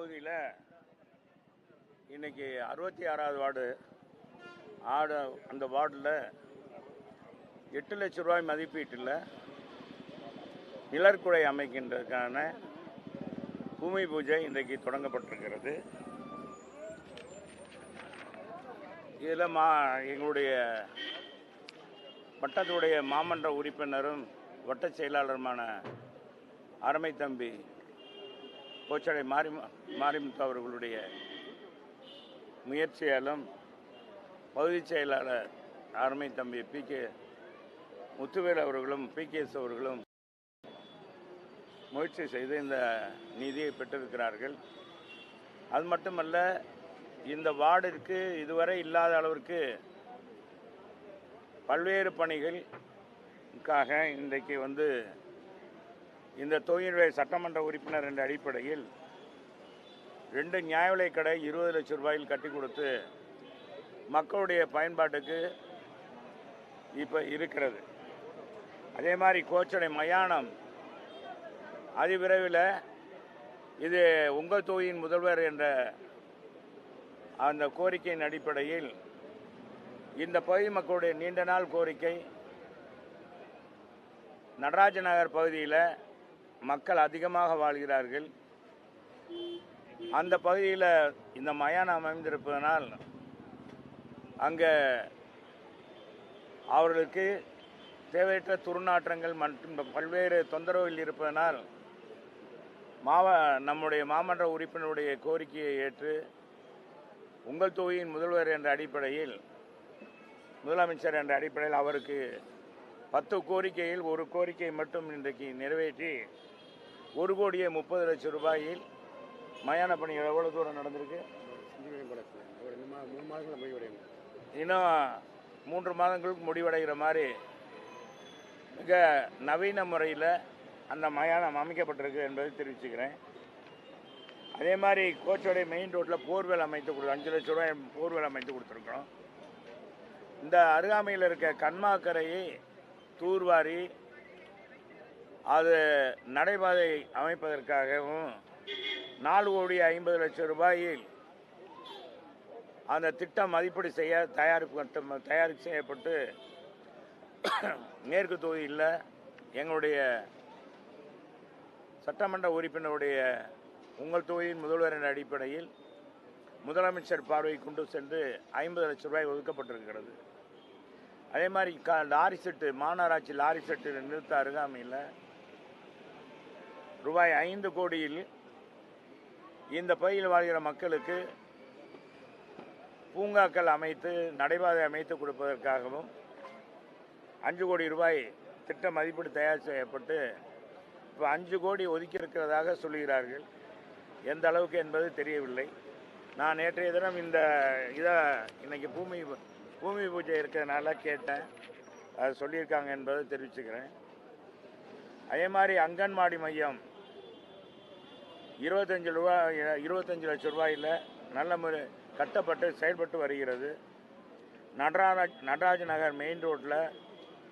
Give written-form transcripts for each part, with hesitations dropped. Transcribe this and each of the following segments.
தொகுதியில் இன்னைக்கு 66வது வார்டு அந்த வார்டில் 8 லட்சம் ரூபாய் மதிப்பீட்டில் நிழற்குடை அமைக்கின்றதுக்கான பூமி பூஜை இன்றைக்கு தொடங்கப்பட்டிருக்கிறது. இதில் எங்களுடைய வட்டத்துடைய மாமன்ற உறுப்பினரும் வட்ட செயலாளருமான அருமை தம்பி கோச்சடை மாரிமுத்து அவர்களுடைய முயற்சியாலும் பகுதி செயலாளர் அருமை தம்பி PK முத்துவேல் அவர்களும் PKS அவர்களும் முயற்சி செய்து இந்த நிதியை பெற்றிருக்கிறார்கள். அது மட்டுமல்ல, இந்த வார்டிற்கு இதுவரை இல்லாத அளவிற்கு பல்வேறு பணிகளுக்காக இன்றைக்கு இந்த தொகுதியுடைய சட்டமன்ற உறுப்பினர் என்ற அடிப்படையில் 2 நியாய விலைக் கடை 20 லட்சம் ரூபாயில் கட்டி கொடுத்து மக்களுடைய பயன்பாட்டுக்கு இப்போ இருக்கிறது. அதே மாதிரி கோச்சடை மயானம் அதிவிரைவில் இது உங்கள் தொகுதியின் முதல்வர் என்ற அந்த கோரிக்கையின் அடிப்படையில் இந்த பகுதி மக்களுடைய நீண்ட நாள் கோரிக்கை. நடராஜ நகர் பகுதியில் மக்கள் அதிகமாக வாழ்கிறார்கள். அந்த பகுதியில் இந்த மயானம் அமைந்திருப்பதனால் அங்கே அவர்களுக்கு தேவையற்ற துர்நாற்றங்கள் மற்றும் பல்வேறு தொந்தரவுகள் இருப்பதனால் நம்முடைய மாமன்ற உறுப்பினருடைய கோரிக்கையை ஏற்று உங்கள் தொகுதியின் முதல்வர் என்ற அடிப்படையில், முதலமைச்சர் என்ற அடிப்படையில் அவருக்கு 10 கோரிக்கையில் ஒரு கோரிக்கையை மட்டும் இன்றைக்கு நிறைவேற்றி 1,30,00,000 ரூபாயில் மயான பணிகள் எவ்வளவு தூரம் நடந்திருக்கு? இன்னும் 3 மாதங்களுக்கு முடிவடைகிற மாதிரி மிக நவீன முறையில் அந்த மயானம் அமைக்கப்பட்டிருக்கு என்பதை தெரிவிச்சுக்கிறேன். அதே மாதிரி கோச்சோடைய மெயின் ரோட்டில் போர்வெல் அமைத்து 5 லட்சம் ரூபாய் போர்வெல் அமைத்து கொடுத்துருக்கோம். இந்த அருகாமையில் இருக்க கண்மாக்கரையை தூர்வாரி அது நடைபாதை அமைப்பதற்காகவும் 4,50,00,000 ரூபாயில் அந்த திட்டம் மதிப்பீடு செய்ய தயார் செய்யப்பட்டு மேற்கு தொகுதியில் எங்களுடைய சட்டமன்ற உறுப்பினருடைய உங்கள் தொகுதியின் முதல்வர் என்ற அடிப்படையில் முதலமைச்சர் பார்வை கொண்டு சென்று 50 லட்சம் ரூபாய் ஒதுக்கப்பட்டிருக்கிறது. அதே மாதிரி லாரி செட்டு, மாநகராட்சி லாரி செட்டு நிறுத்த அருகாமையில் ரூபாய் 5 கோடியில் இந்த பகுதியில் வாழ்கிற மக்களுக்கு பூங்காக்கள் அமைத்து நடைபாதை அமைத்து கொடுப்பதற்காகவும் 5 கோடி ரூபாய் திட்ட மதிப்பீடு தயார் செய்யப்பட்டு இப்போ 5 கோடி ஒதுக்கி இருக்கிறதாக சொல்கிறார்கள். எந்த அளவுக்கு என்பது தெரியவில்லை. நான் நேற்றைய தினம் இன்னைக்கு பூமி பூஜை இருக்கிறதுனால கேட்டேன், அது சொல்லியிருக்காங்க என்பதை தெரிவிச்சுக்கிறேன். அதே மாதிரி அங்கன்வாடி மையம் 25 லட்சம் ரூபாயில் நல்ல முறை கட்டப்பட்டு செயல்பட்டு வருகிறது. நடராஜ நகர் மெயின் ரோட்டில்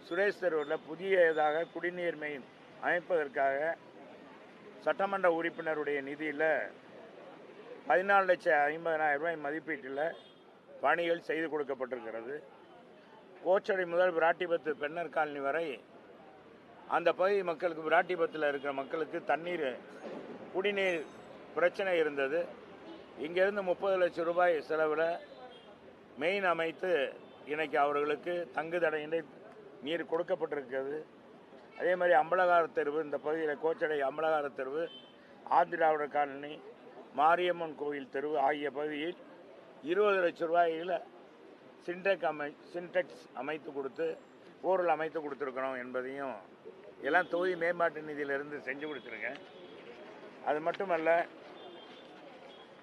சுரேஷ் தெருவில் புதியதாக குடிநீர் மெயின் அமைப்பதற்காக சட்டமன்ற உறுப்பினருடைய நிதியில் 14,50,000 ரூபாய் மதிப்பீட்டில் பணிகள் செய்து கொடுக்கப்பட்டிருக்கிறது. கோச்சடை முதல் விராட்டிபத்து பெண்ணர் காலனி வரை அந்த பகுதி மக்களுக்கு, விராட்டிபத்தில் இருக்கிற மக்களுக்கு குடிநீர் பிரச்சனை இருந்தது. இங்கேருந்து 30 லட்சம் ரூபாய் செலவில் மெயின் அமைத்து இன்னைக்கு அவர்களுக்கு தங்குதடையின்றி நீர் கொடுக்கப்பட்டிருக்கிறது. அதே மாதிரி அம்பலகார தெருவு, இந்த பகுதியில் கோச்சடை அம்பலகார தெருவு, ஆதிராவிடர் காலனி, மாரியம்மன் கோயில் தெருவு ஆகிய பகுதியில் 20 லட்சம் ரூபாயில் சின்டெக்ஸ் அமைத்து கொடுத்து போர்வெல் அமைத்து கொடுத்துருக்கணும் என்பதையும் எல்லாம் தொகுதி மேம்பாட்டு நிதியிலிருந்து செஞ்சு கொடுத்துருக்கேன். அது மட்டுமல்ல,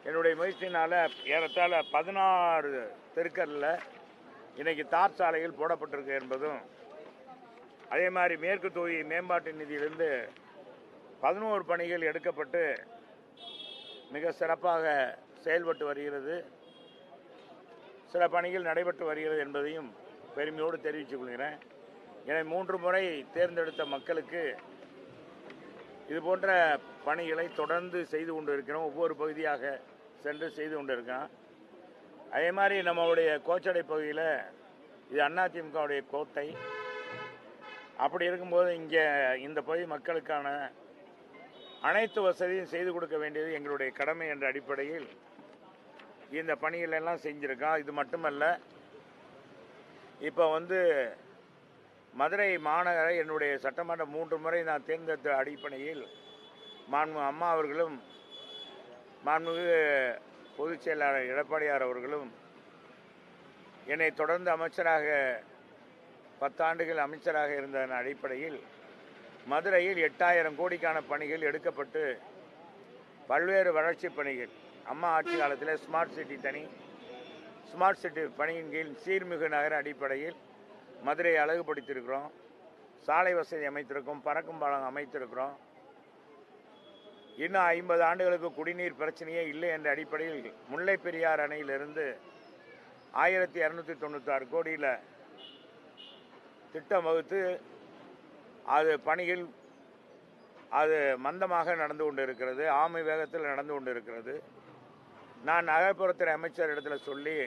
என்னுடைய முயற்சினால் ஏறத்தாழ 16 தெருக்களில் இன்றைக்கி தார் சாலைகள் போடப்பட்டிருக்கு என்பதும், அதே மாதிரி மேற்கு தொகுதி மேம்பாட்டு நிதியிலிருந்து 11 பணிகள் எடுக்கப்பட்டு மிக சிறப்பாக செயல்பட்டு வருகிறது. சில பணிகள் நடைபெற்று வருகிறது என்பதையும் பெருமையோடு தெரிவித்துக் கொள்கிறேன். எனவே 3 முறை தேர்ந்தெடுத்த மக்களுக்கு இது போன்ற பணிகளை தொடர்ந்து செய்து கொண்டு இருக்கிறோம். ஒவ்வொரு பகுதியாக சென்று செய்து கொண்டு இருக்கோம். அதே மாதிரி நம்மளுடைய கோச்சடை பகுதியில் இது அதிமுகவுடைய கோட்டை. அப்படி இருக்கும்போது இங்கே இந்த பகுதி மக்களுக்கான அனைத்து வசதியும் செய்து கொடுக்க வேண்டியது எங்களுடைய கடமை என்ற அடிப்படையில் இந்த பணிகளெல்லாம் செஞ்சுருக்கோம். இது மட்டுமல்ல, இப்போ மதுரை மாநகரை என்னுடைய சட்டமன்ற 3 முறை நான் தேர்ந்தெடுத்த அடிப்படையில் மாண்புமிகு அம்மா அவர்களும் மாண்புமிகு பொதுச் செயலாளர் எடப்பாடியார் அவர்களும் என்னை தொடர்ந்து அமைச்சராக 10 ஆண்டுகள் அமைச்சராக இருந்ததன் அடிப்படையில் மதுரையில் 8000 கோடிக்கான பணிகள் எடுக்கப்பட்டு பல்வேறு வளர்ச்சி பணிகள் அம்மா ஆட்சி காலத்தில் ஸ்மார்ட் சிட்டி பணியின் கீழ் சீர்மிகு நகர அடிப்படையில் மதுரையை அழகுபடுத்தியிருக்கிறோம். சாலை வசதி அமைத்திருக்கோம், பறக்கும் பாலம் அமைத்திருக்கிறோம். இன்னும் 50 ஆண்டுகளுக்கு குடிநீர் பிரச்சனையே இல்லை என்ற அடிப்படையில் முல்லை பெரியார் அணையிலிருந்து 1296 கோடியில் திட்டம் வகுத்து அது பணிகள் அது மந்தமாக நடந்து கொண்டு இருக்கிறது, ஆமை வேகத்தில் நடந்து கொண்டு இருக்கிறது. நான் நகர்ப்புறத்துறை அமைச்சர் இடத்துல சொல்லி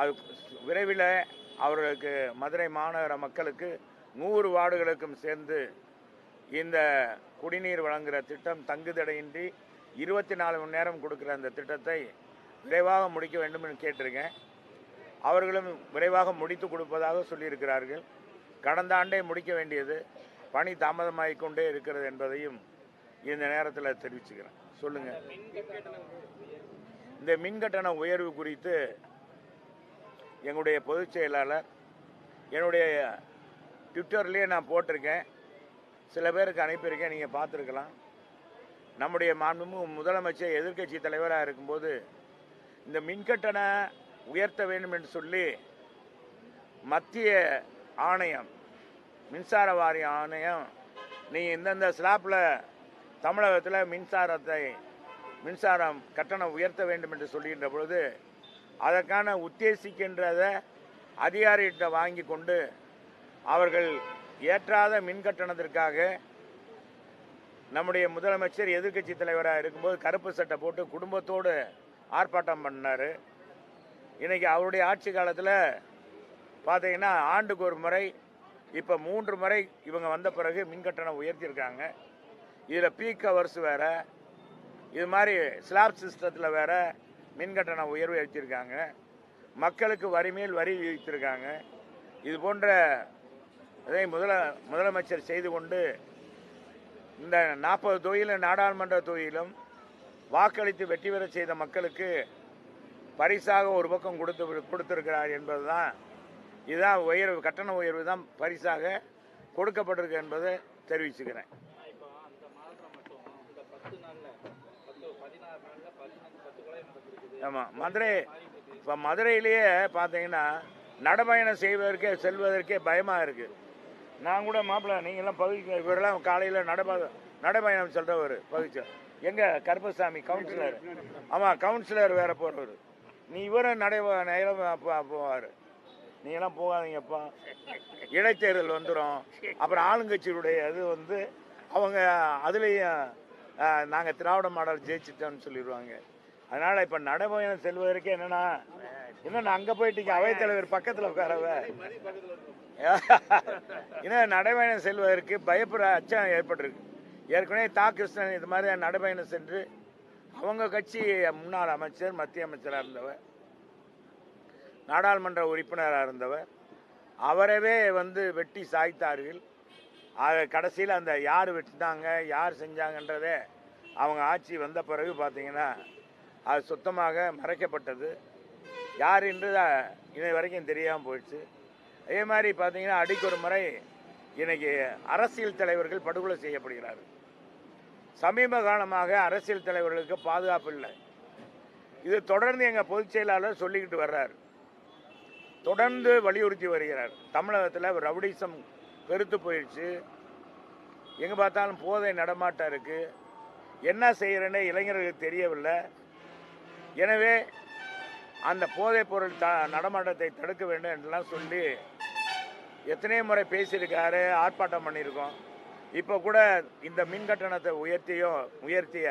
அது விரைவில் அவர்களுக்கு மதுரை மாநகர மக்களுக்கு 100 வார்டுகளுக்கும் சேர்ந்து இந்த குடிநீர் வழங்குகிற திட்டம் தங்குதடையின்றி 24 மணி நேரம் கொடுக்குற அந்த திட்டத்தை விரைவாக முடிக்க வேண்டும் என்று கேட்டிருக்கேன். அவர்களும் விரைவாக முடித்து கொடுப்பதாக சொல்லியிருக்கிறார்கள். கடந்த ஆண்டே முடிக்க வேண்டியது பணி தாமதமாகிக் கொண்டே இருக்கிறது என்பதையும் இந்த நேரத்தில் தெரிவிச்சுக்கிறேன். சொல்லுங்க. இந்த மின்கட்டண உயர்வு குறித்து எங்களுடைய பொதுச் செயலாளர் என்னுடைய ட்விட்டர்லேயே நான் போட்டிருக்கேன், சில பேருக்கு அனுப்பியிருக்கேன், நீங்கள் பார்த்துருக்கலாம். நம்முடைய மாண்புமிகு முதலமைச்சர் எதிர்க்கட்சி தலைவராக இருக்கும்போது இந்த மின்கட்டண உயர்த்த வேண்டும் என்று சொல்லி மத்திய ஆணையம், மின்சார வாரிய ஆணையம், நீங்கள் இந்தந்த ஸ்லாப்பில் தமிழகத்தில் மின்சாரம் கட்டணம் உயர்த்த வேண்டும் என்று சொல்கின்ற பொழுது அதற்கான உத்தேசிக்கின்றதை அதிகாரிகிட்ட வாங்கி கொண்டு அவர்கள் ஏற்றாத மின் கட்டணத்திற்காக நம்முடைய முதலமைச்சர் எதிர்க்கட்சி தலைவராக இருக்கும்போது கருப்பு சட்டை போட்டு குடும்பத்தோடு ஆர்ப்பாட்டம் பண்ணார். இன்றைக்கி அவருடைய ஆட்சி காலத்தில் பார்த்தீங்கன்னா ஆண்டுக்கு ஒரு முறை, இப்போ 3 முறை இவங்க வந்த பிறகு மின்கட்டணம் உயர்த்தியிருக்காங்க. இதில் பீக் ஹவர்ஸ் வேறு, இது மாதிரி ஸ்லாப் சிஸ்டத்தில் வேறு மின்கட்டண உயர்வு ஏற்றிருக்காங்க. மக்களுக்கு வரி மேல் வரி விதித்திருக்காங்க. இது போன்ற இதை முதலமைச்சர் செய்து கொண்டு இந்த 40 தொகுதியிலும் நாடாளுமன்ற தொகுதியிலும் வாக்களித்து வெற்றி பெற செய்த மக்களுக்கு பரிசாக ஒரு பக்கம் கொடுத்திருக்கிறார் என்பதுதான். இதுதான் உயர்வு, கட்டண உயர்வு தான் பரிசாக கொடுக்கப்பட்டிருக்கு என்பதை தெரிவிச்சுக்கிறேன். ஆமாம், இப்போ மதுரையிலேயே பார்த்தீங்கன்னா நடைபயணம் செல்வதற்கே பயமாக இருக்குது. நான் கூட மாப்பிள்ளை நீங்கள்லாம் பகுதிக்கு இவரெல்லாம் காலையில் நடைபயணம் சொல்கிறவர் பகுதி எங்கள் கருப்பசாமி கவுன்சிலர், ஆமாம் கவுன்சிலர் வேறு போகிறவர், நீ இவரும் நேரம் போவார். நீங்களாம் போகாதீங்கப்பா, இடைத்தேர்தல் வந்துடும், அப்புறம் ஆளுங்கட்சியுடைய இது அவங்க அதுலேயும் நாங்கள் திராவிட மாடல் ஜெயிச்சிட்டோம்னு சொல்லிடுவாங்க. அதனால் இப்போ நடைபயணம் செல்வதற்கே என்னன்னா அங்கே போயிட்டு அவைத்தலைவர் பக்கத்தில் உட்காரவ இன்னும் நடைபயணம் செல்வதற்கு பயப்படுற அச்சம் ஏற்பட்டிருக்கு. ஏற்கனவே கிருஷ்ணன் இது மாதிரி நடைபயணம் சென்று அவங்க கட்சி முன்னாள் அமைச்சர், மத்திய அமைச்சராக இருந்தவர், நாடாளுமன்ற உறுப்பினராக இருந்தவர், அவரவே வெட்டி சாய்த்தார்கள். அதை கடைசியில் அந்த யார் வெட்டினாங்க யார் செஞ்சாங்கன்றதே அவங்க ஆட்சி வந்த பிறகு பார்த்தீங்கன்னா அது சுத்தமாக மறைக்கப்பட்டது. யார் என்று இது வரைக்கும் தெரியாமல் போயிடுச்சு. அதே மாதிரி பார்த்தீங்கன்னா அடிக்கு ஒரு முறை இன்னைக்கு அரசியல் தலைவர்கள் படுகொலை செய்யப்படுகிறார்கள். சமீப காலமாக அரசியல் தலைவர்களுக்கு பாதுகாப்பு இல்லை. இது தொடர்ந்து எங்கள் பொதுச் செயலாளர் சொல்லிக்கிட்டு வர்றார், தொடர்ந்து வலியுறுத்தி வருகிறார். தமிழகத்தில் ரவுடிசம் பெருத்து போயிடுச்சு, எங்கே பார்த்தாலும் போதை நடமாட்டம் இருக்குது, என்ன செய்கிறேன்னே இளைஞர்களுக்கு தெரியவில்லை. எனவே அந்த போதைப் பொருள் நடமாட்டத்தை தடுக்க வேண்டும் என்றெல்லாம் சொல்லி எத்தனை முறை பேசியிருக்காரு, ஆர்ப்பாட்டம் பண்ணியிருக்கோம். இப்போ கூட இந்த மின் கட்டணத்தை உயர்த்திய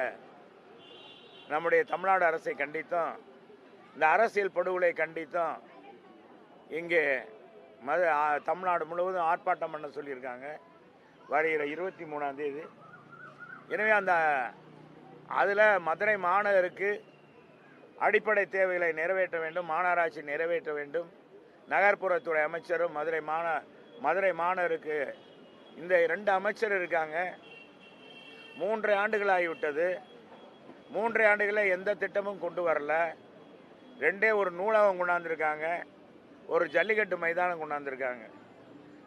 நம்முடைய தமிழ்நாடு அரசை கண்டித்தும், இந்த அரசியல் படுகொலை கண்டித்தும் இங்கே தமிழ்நாடு முழுவதும் ஆர்ப்பாட்டம் பண்ண சொல்லியிருக்காங்க வருகிற 23ஆம் தேதி. எனவே அதில் மதுரை மாநகருக்கு அடிப்படை தேவைகளை நிறைவேற்ற வேண்டும், மாநகராட்சி நிறைவேற்ற வேண்டும். நகர்ப்புறத்துறை அமைச்சரும் மதுரை மாநகருக்கு இந்த 2 அமைச்சர் இருக்காங்க. 3 ஆண்டுகள் ஆகிவிட்டது. 3 ஆண்டுகளில் எந்த திட்டமும் கொண்டு வரல. 2 ஒரு நூலகம் கொண்டாந்துருக்காங்க, ஒரு ஜல்லிக்கட்டு மைதானம் கொண்டாந்துருக்காங்க.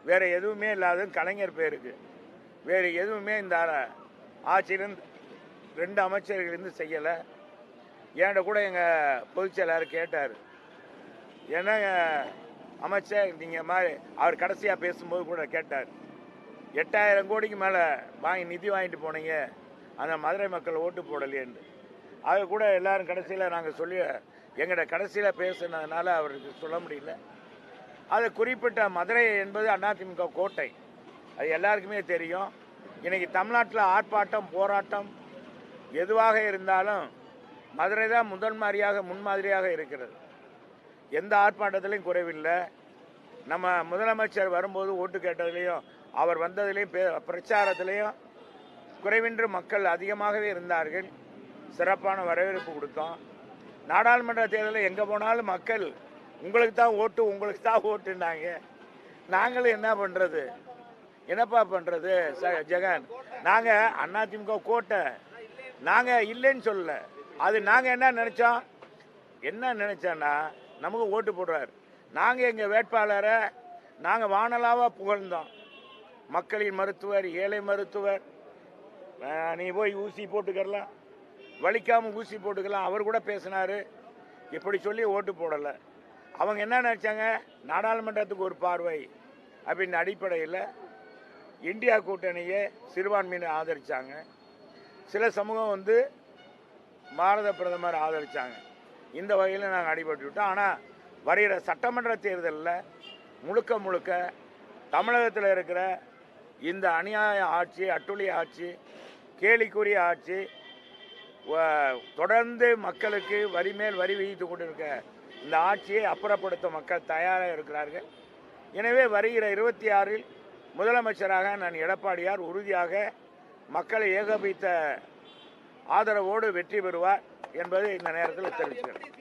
வேறு எதுவுமே இல்லாத கலைஞர் பேருக்கு வேறு எதுவுமே இந்த ஆட்சியிலிருந்து 2 அமைச்சர்களிருந்து செய்யலை. ஏன்ட கூட எங்கள் பொதுச் செயலாளர் கேட்டார், ஏன்னா அமைச்சர் நீங்கள் மாதிரி அவர் கடைசியாக பேசும்போது கூட கேட்டார், 8000 கோடிக்கு மேலே நிதி வாங்கிட்டு போனீங்க, அந்த மதுரை மக்கள் ஓட்டு போடலையேன்னு. அது கூட எல்லாரும் கடைசியில் நாங்கள் சொல்லி எங்கள்கிட்ட கடைசியில் பேசுனதுனால அவருக்கு சொல்ல முடியல. அது குறிப்பிட்ட மதுரை என்பது அதிமுக கோட்டை, அது எல்லாருக்குமே தெரியும். இன்னைக்கு தமிழ்நாட்டில் ஆர்ப்பாட்டம் போராட்டம் எதுவாக இருந்தாலும் மதுரை தான் முன்மாதிரியாக இருக்கிறது. எந்த ஆர்ப்பாட்டத்திலையும் குறைவில்லை. நம்ம முதலமைச்சர் வரும்போது ஓட்டு கேட்டதுலேயும் அவர் வந்ததுலேயும் பிரச்சாரத்திலையும் குறைவின்றி மக்கள் அதிகமாகவே இருந்தார்கள். சிறப்பான வரவேற்பு கொடுத்தோம். நாடாளுமன்ற தேர்தலில் எங்கே போனாலும் மக்கள் உங்களுக்கு தான் ஓட்டுனாங்க. நாங்களும் என்ன பண்ணுறது, என்னப்பா பண்ணுறது ஜெகன், நாங்கள் அதிமுக கோட்டை, நாங்கள் இல்லைன்னு சொல்லல. அது நாங்கள் என்ன நினைச்சோன்னா நமக்கு ஓட்டு போடுறாரு. நாங்கள் எங்கள் வேட்பாளரை நாங்கள் வானலாவாக புகழ்ந்தோம். மக்களின் மருத்துவர், ஏழை மருத்துவர், நீ போய் ஊசி போட்டுக்கலாம், வலிக்காமல் ஊசி போட்டுக்கலாம், அவர் கூட பேசினார். இப்படி சொல்லி ஓட்டு போடலை. அவங்க என்ன நினச்சாங்க, நாடாளுமன்றத்துக்கு ஒரு பார்வை அப்படின்ற அடிப்படையில் இந்தியா கூட்டணியை சிறுபான்மையினர் ஆதரித்தாங்க. சில சமூகம் பாரத பிரதமர் ஆதரித்தாங்க. இந்த வகையில் நாங்கள் அடிபட்டு விட்டோம். ஆனால் வருகிற சட்டமன்ற தேர்தலில் முழுக்க தமிழகத்தில் இருக்கிற இந்த அநியாய ஆட்சி, அட்டுழிய ஆட்சி, கேலிக்குரிய ஆட்சி, தொடர்ந்து மக்களுக்கு வரி மேல் வரி விதித்து கொண்டிருக்க இந்த ஆட்சியை அப்புறப்படுத்த மக்கள் தயாராக இருக்கிறார்கள். எனவே வருகிற 26இல் முதலமைச்சராக நான் எடப்பாடியார் உறுதியாக மக்களை ஏகோபித்த ஆதரவோடு வெற்றி பெறுவார் என்பதை இந்த நேரத்தில் தெரிவிக்கிறேன்.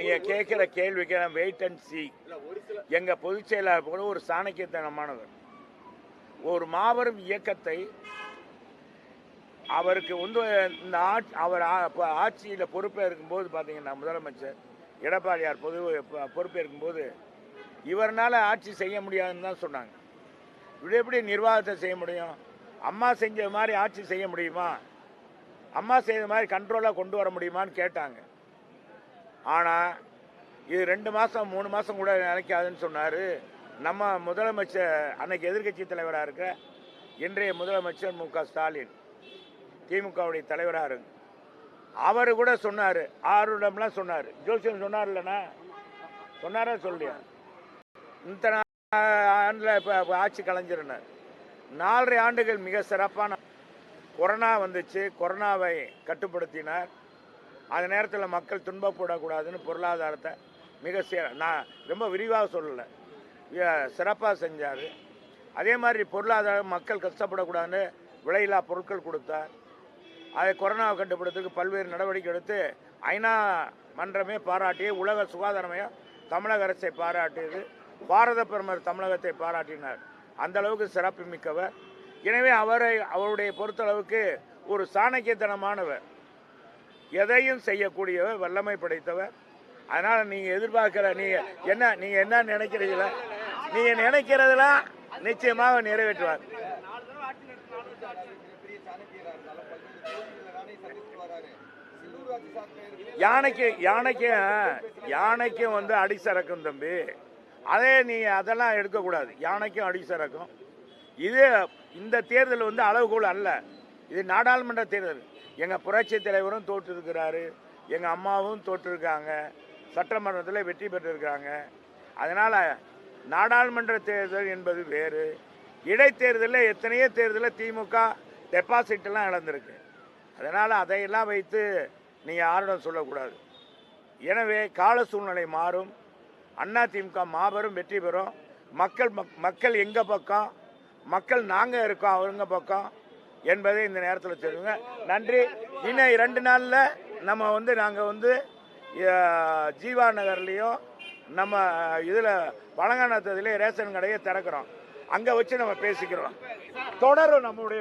நீங்க கேட்கிற கேள்விக்கு வெயிட் அண்ட் சி. எங்க பொதுச் செயலாளர் கூட ஒரு சாணக்கியத்தனமானவர், ஒரு மாபெரும் இயக்கத்தை அவருக்கு இந்த அவர் ஆட்சியில் பொறுப்பேற்கும் போது பார்த்தீங்கன்னா, முதலமைச்சர் எடப்பாடியார் பொறுப்பேற்கும் போது இவரால் ஆட்சி செய்ய முடியாதுன்னு தான் சொன்னாங்க. இப்படி எப்படி நிர்வாகத்தை செய்ய முடியும்? அம்மா செஞ்ச மாதிரி ஆட்சி செய்ய முடியுமா? அம்மா செய்த மாதிரி கண்ட்ரோலாக கொண்டு வர முடியுமான்னு கேட்டாங்க. ஆனால் இது 2 மாதம் 3 மாதம் கூட நினைக்காதுன்னு சொன்னார். நம்ம முதலமைச்சர், அன்னைக்கு எதிர்கட்சி தலைவராக இருக்க இன்றைய முதலமைச்சர் மு க ஸ்டாலின், திமுகவுடைய தலைவராக இருக்கு, அவர் கூட சொன்னார், 6 இடம்லாம் சொன்னார். ஜோசியம் சொன்னார் இல்லைண்ணா, சொன்னாரா சொல்லியா? இந்த ஆண்டில் இப்போ ஆட்சி கலைஞர்னார். 4.5 ஆண்டுகள் மிக சிறப்பான கொரோனா வந்துச்சு, கொரோனாவை கட்டுப்படுத்தினார். அந்த நேரத்தில் மக்கள் துன்பப்படக்கூடாதுன்னு பொருளாதாரத்தை நான் ரொம்ப விரிவாக சொல்லலை, சிறப்பாக செஞ்சார். அதே மாதிரி பொருளாதாரம் மக்கள் கஷ்டப்படக்கூடாதுன்னு விலையில்லா பொருட்கள் கொடுத்தார். அதை கொரோனாவை கட்டுப்படுத்துறதுக்கு பல்வேறு நடவடிக்கை எடுத்து ஐநா மன்றமே பாராட்டி, உலக சுகாதார மையம் தமிழக அரசை பாராட்டியது, பாரத பிரதமர் தமிழகத்தை பாராட்டினார். அந்த அளவுக்கு சிறப்பு மிக்கவர். எனவே அவருடைய பொறுத்தளவுக்கு ஒரு சாணக்கியத்தனமானவர், எதையும் செய்யக்கூடியவர், வல்லமை படைத்தவர். அதனால நீங்க எதிர்பார்க்கிற நீங்க என்ன நினைக்கிறீங்களா, நீங்க நினைக்கிறதெல்லாம் நிச்சயமாக நிறைவேற்றுவார். யானைக்கும் அடிசறக்கும் தம்பி, அதே நீ அதெல்லாம் எடுக்கக்கூடாது. யானைக்கும் அடிசறக்கும். இது இந்த தேர்தல் வந்து அளவுகோல் அல்ல. இது நாடாளுமன்ற தேர்தல். எங்கள் புரட்சி தலைவரும் தோற்றிருக்கிறாரு, எங்கள் அம்மாவும் தோற்றிருக்காங்க, சட்டமன்றத்தில் வெற்றி பெற்றிருக்காங்க. அதனால் நாடாளுமன்ற தேர்தல் என்பது வேறு. இடைத்தேர்தலில் எத்தனையோ தேர்தலில் திமுக டெபாசிட்லாம் இழந்திருக்கு. அதனால் அதையெல்லாம் வைத்து நீங்கள் யாரிடம் சொல்லக்கூடாது. எனவே கால சூழ்நிலை மாறும். அதிமுக மாபெரும் வெற்றி பெறும். மக்கள் எங்கள் பக்கம், மக்கள் நாங்கள் இருக்கோம் அவங்க பக்கம் என்பதை இந்த நேரத்தில் தெரியுங்க. நன்றி. இன்னும் 2 நாளில் நம்ம நாங்கள் ஜீவா நகர்லேயும் நம்ம இதில் பழங்கானத்துலேயும் ரேஷன் கடையை திறக்கிறோம். அங்கே வச்சு நம்ம பேசிக்கிறோம். தொடரும் நம்முடைய